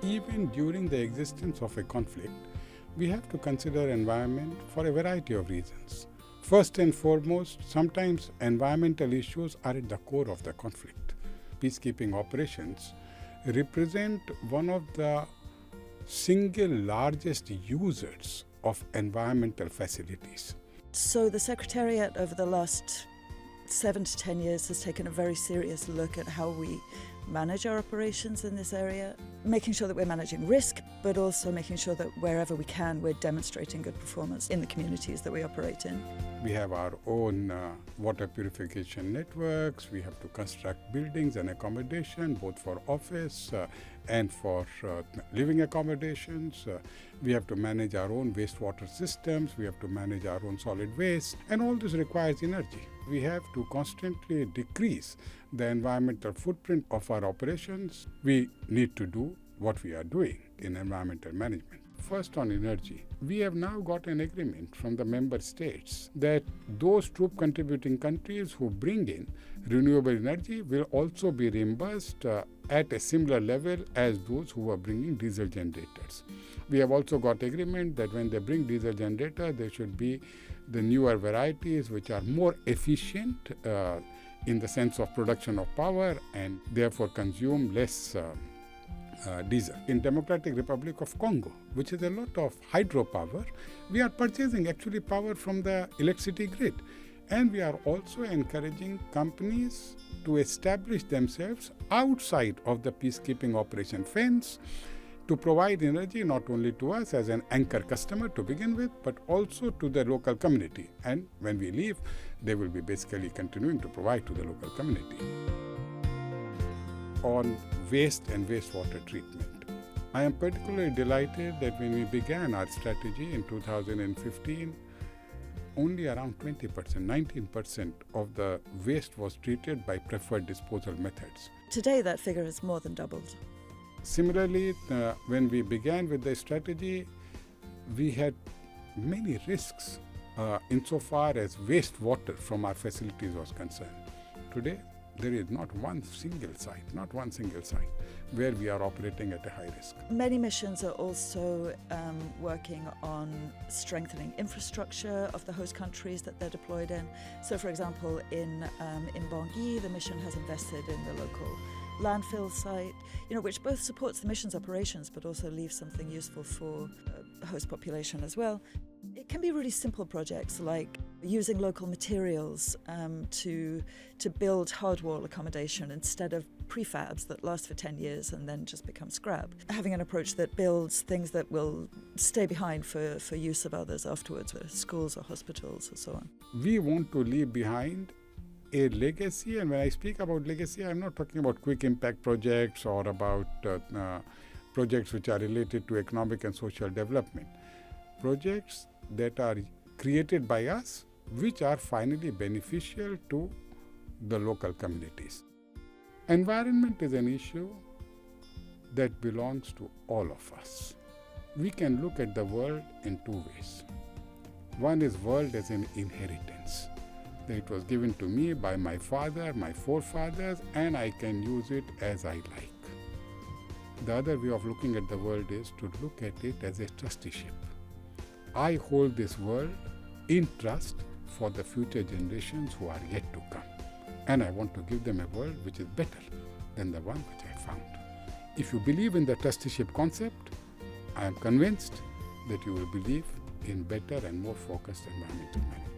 Even during the existence of a conflict, we have to consider environment for a variety of reasons. First and foremost, sometimes environmental issues are at the core of the conflict. Peacekeeping operations represent one of the single largest users of environmental facilities. So the Secretariat over the last 7 to 10 years has taken a very serious look at how we manage our operations in this area, making sure that we're managing risk, but also making sure that wherever we can, we're demonstrating good performance in the communities that we operate in. We have our own water purification networks. We have to construct buildings and accommodation, both for office and for living accommodations. We have to manage our own wastewater systems. We have to manage our own solid waste. And all this requires energy. We have to constantly decrease the environmental footprint of our operations. We need to do what we are doing in environmental management. First, on energy, we have now got an agreement from the member states that those troop contributing countries who bring in renewable energy will also be reimbursed at a similar level as those who are bringing diesel generators. We have also got agreement that when they bring diesel generator, there should be the newer varieties which are more efficient in the sense of production of power and therefore consume less diesel. In Democratic Republic of Congo, which has a lot of hydropower, we are purchasing actually power from the electricity grid. And we are also encouraging companies to establish themselves outside of the peacekeeping operation fence to provide energy not only to us as an anchor customer to begin with, but also to the local community. And when we leave, they will be basically continuing to provide to the local community. On waste and wastewater treatment, I am particularly delighted that when we began our strategy in 2015, only around 20%, 19% of the waste was treated by preferred disposal methods. Today, that figure has more than doubled. Similarly, when we began with the strategy, we had many risks insofar as wastewater from our facilities was concerned. Today, there is not one single site where we are operating at a high risk. Many missions are also working on strengthening infrastructure of the host countries that they're deployed in. So, for example, in Bangui, the mission has invested in the local landfill site, which both supports the mission's operations but also leaves something useful for the host population as well. It can be really simple projects like using local materials to build hard wall accommodation instead of prefabs that last for 10 years and then just become scrap. Having an approach that builds things that will stay behind for use of others afterwards, whether schools or hospitals or so on. We want to leave behind a legacy, and when I speak about legacy, I'm not talking about quick impact projects or about projects which are related to economic and social development. Projects that are created by us, which are finally beneficial to the local communities. Environment is an issue that belongs to all of us. We can look at the world in two ways. One is world as an inheritance. That it was given to me by my father, my forefathers, and I can use it as I like. The other way of looking at the world is to look at it as a trusteeship. I hold this world in trust for the future generations who are yet to come. And I want to give them a world which is better than the one which I found. If you believe in the trusteeship concept, I am convinced that you will believe in better and more focused environmental management.